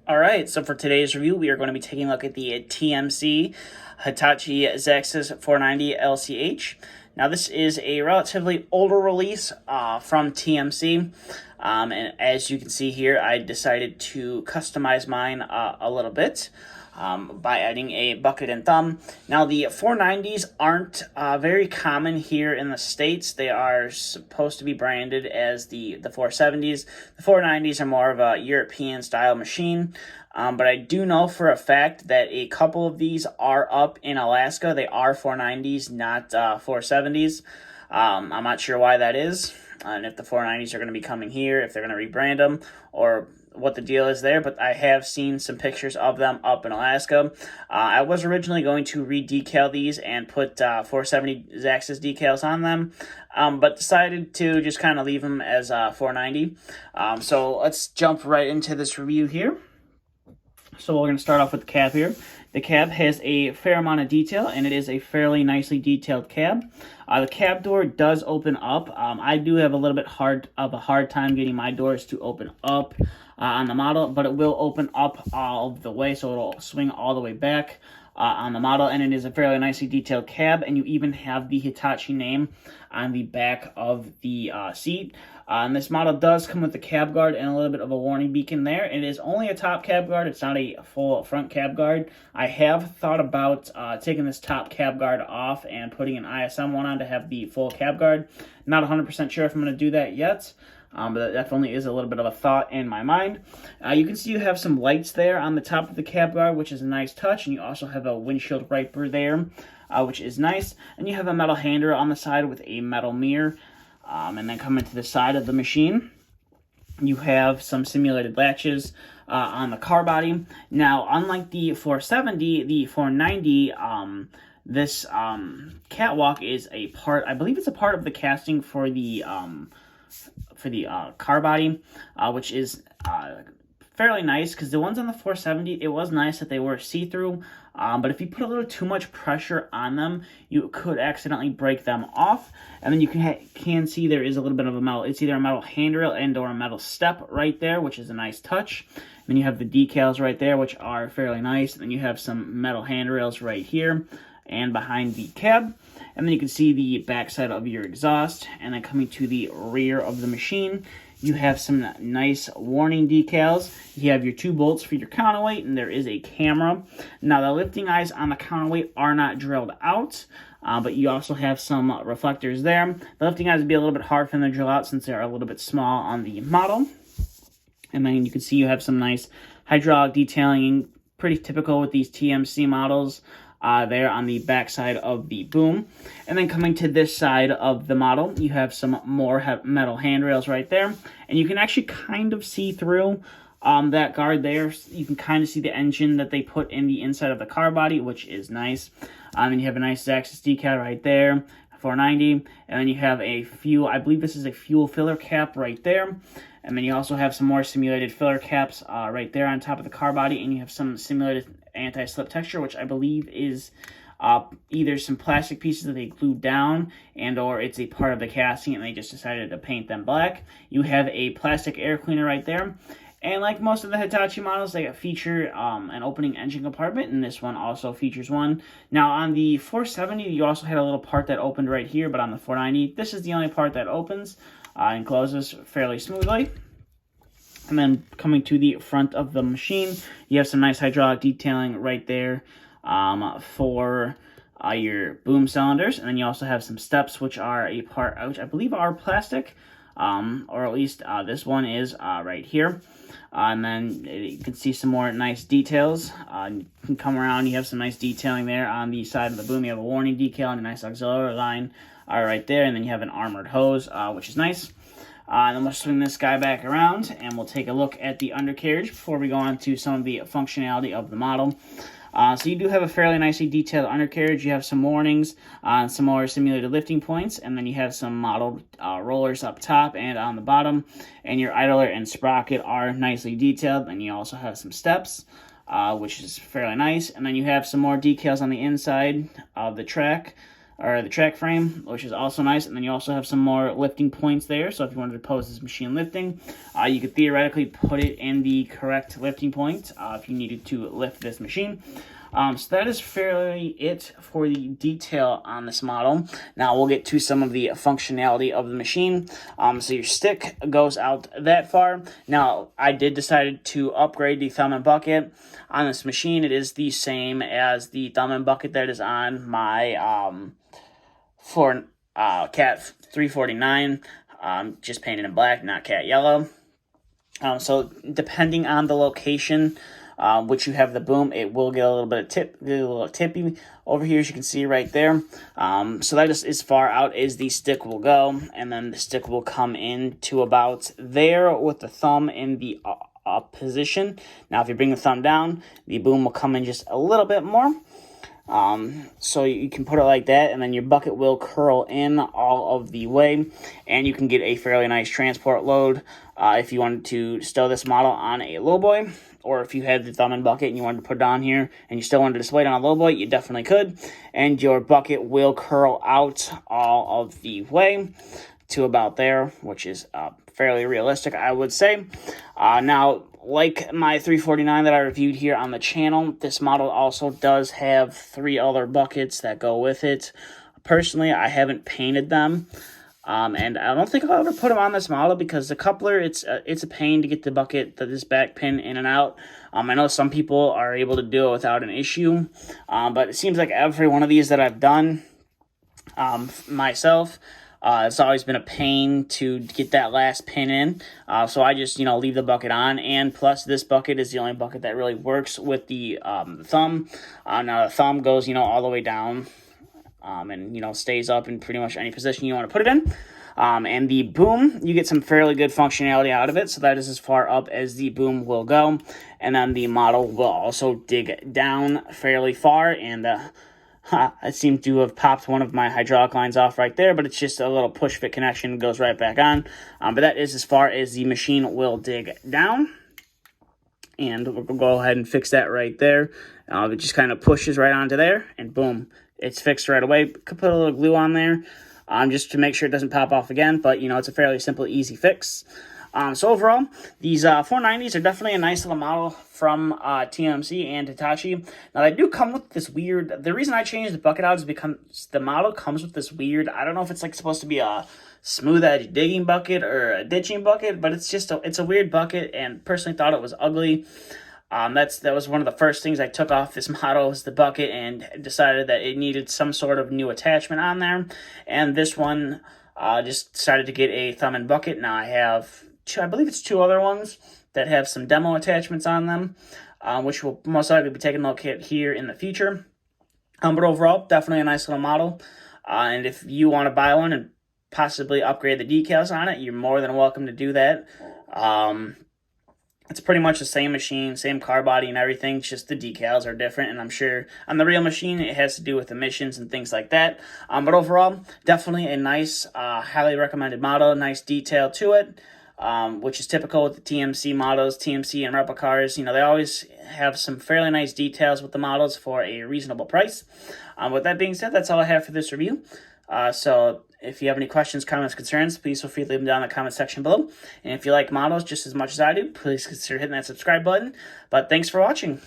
All right, so for today's review, we are going to be taking a look at the TMC Hitachi ZX490 LCH. Now, this is a relatively older release from TMC, and as you can see here, I decided to customize mine a little bit. By adding a bucket and thumb. Now, the 490s aren't very common here in the States. They are supposed to be branded as the 470s. The 490s are more of a European-style machine, but I do know for a fact that a couple of these are up in Alaska. They are 490s, not 470s. I'm not sure why that is, and if the 490s are going to be coming here, if they're going to rebrand them, or what the deal is there, but I have seen some pictures of them up in Alaska. I was originally going to re-decal these and put 470 ZX's decals on them, but decided to just kind of leave them as 490. So let's jump right into this review here. So we're going to start off with the cab here. The cab has a fair amount of detail, and it is a fairly nicely detailed cab. The cab door does open up. I do have a little bit of a hard time getting my doors to open up on the model, but it will open up all the way, so it'll swing all the way back on the model, and it is a fairly nicely detailed cab, and you even have the Hitachi name on the back of the seat. And this model does come with a cab guard and a little bit of a warning beacon there. It is only a top cab guard. It's not a full front cab guard. I have thought about taking this top cab guard off and putting an ISM one on to have the full cab guard. Not 100% sure if I'm going to do that yet. But that definitely is a little bit of a thought in my mind. You can see you have some lights there on the top of the cab guard, which is a nice touch. And you also have a windshield wiper there, which is nice. And you have a metal handrail on the side with a metal mirror. And then coming to the side of the machine, you have some simulated latches on the car body. Now, unlike the 470, the 490, this catwalk is a part, I believe it's a part of the casting for the car body, which is fairly nice, because the ones on the 470, it was nice that they were see-through, but if you put a little too much pressure on them, you could accidentally break them off. And then you can see there is a little bit of a metal, it's either a metal handrail and or a metal step right there, which is a nice touch. And then you have the decals right there, which are fairly nice. And then you have some metal handrails right here and behind the cab. And then you can see the backside of your exhaust. And then coming to the rear of the machine, you have some nice warning decals. You have your 2 bolts for your counterweight, and there is a camera. Now, the lifting eyes on the counterweight are not drilled out, but you also have some reflectors there. The lifting eyes would be a little bit hard for them to drill out since they are a little bit small on the model. And then you can see you have some nice hydraulic detailing, pretty typical with these TMC models. There on the back side of the boom. And then coming to this side of the model, you have some more metal handrails right there. And you can actually kind of see through that guard there. You can kind of see the engine that they put in the inside of the car body, which is nice. And you have a nice ZX decal right there, 490. And then you have a fuel, I believe this is a fuel filler cap right there. And then you also have some more simulated filler caps right there on top of the car body. And you have some simulated anti-slip texture, which I believe is either some plastic pieces that they glued down and or it's a part of the casting and they just decided to paint them black. You have a plastic air cleaner right there. And like most of the Hitachi models, they feature an opening engine compartment, and this one also features one. Now, on the 470, you also had a little part that opened right here, but on the 490, this is the only part that opens and closes fairly smoothly. And then coming to the front of the machine, you have some nice hydraulic detailing right there for your boom cylinders. And then you also have some steps, which are a part, which I believe are plastic, or at least this one is right here. And then you can see some more nice details. You can come around, you have some nice detailing there on the side of the boom. You have a warning decal and a nice auxiliary line right there. And then you have an armored hose, which is nice. And then we'll swing this guy back around and we'll take a look at the undercarriage before we go on to some of the functionality of the model. So you do have a fairly nicely detailed undercarriage. You have some warnings on some more simulated lifting points, and then you have some modeled rollers up top and on the bottom. And your idler and sprocket are nicely detailed. And you also have some steps, which is fairly nice. And then you have some more decals on the inside of the track. or the track frame, which is also nice. And then you also have some more lifting points there. So if you wanted to pose this machine lifting, you could theoretically put it in the correct lifting point if you needed to lift this machine. So that is fairly it for the detail on this model. Now we'll get to some of the functionality of the machine. So your stick goes out that far. Now I did decide to upgrade the thumb and bucket on this machine. It is the same as the thumb and bucket that is on my Cat 349, just painted in black, not cat yellow. So depending on the location which you have the boom, it will get a little bit of a little tippy over here, as you can see right there. So that is as far out as the stick will go, and then the stick will come in to about there with the thumb in the up position. Now if you bring the thumb down, the boom will come in just a little bit more. So you can put it like that, and then your bucket will curl in all of the way, and you can get a fairly nice transport load if you wanted to stow this model on a lowboy, or if you had the thumb and bucket and you wanted to put it on here and you still wanted to display it on a lowboy, you definitely could, and your bucket will curl out all of the way to about there, which is fairly realistic, I would say. Now, like my 349 that I reviewed here on the channel, this model also does have 3 other buckets that go with it. Personally, I haven't painted them, and I don't think I'll ever put them on this model because the coupler, it's a pain to get the bucket, this back pin in and out. I know some people are able to do it without an issue, but it seems like every one of these that I've done myself, it's always been a pain to get that last pin in, so I just, leave the bucket on, and plus this bucket is the only bucket that really works with the thumb. Now the thumb goes, all the way down, and, stays up in pretty much any position you want to put it in. And the boom, you get some fairly good functionality out of it, so that is as far up as the boom will go. And then the model will also dig down fairly far, and I seem to have popped one of my hydraulic lines off right there, but it's just a little push fit connection, goes right back on. But that is as far as the machine will dig down. And we'll go ahead and fix that right there. It just kind of pushes right onto there, and boom, it's fixed right away. Could put a little glue on there just to make sure it doesn't pop off again, but it's a fairly simple, easy fix. So overall, these 490s are definitely a nice little model from TMC and Hitachi. Now, they do come with this weird... The reason I changed the bucket out is because the model comes with this weird... I don't know if it's supposed to be a smooth edge digging bucket or a ditching bucket, but it's just it's a weird bucket, and personally thought it was ugly. That was one of the first things I took off this model, was the bucket, and decided that it needed some sort of new attachment on there. And this one just decided to get a thumb and bucket. Now I have... I believe it's 2 other ones that have some demo attachments on them, which will most likely be taking a look at here in the future. But overall, definitely a nice little model. And if you want to buy one and possibly upgrade the decals on it, you're more than welcome to do that. It's pretty much the same machine, same car body and everything, just the decals are different, and I'm sure on the real machine it has to do with emissions and things like that. But overall, definitely a nice, highly recommended model, nice detail to it. Which is typical with the TMC models, TMC and replica cars. They always have some fairly nice details with the models for a reasonable price. With that being said, that's all I have for this review. So if you have any questions, comments, concerns, please feel free to leave them down in the comment section below. And if you like models just as much as I do, please consider hitting that subscribe button. But thanks for watching.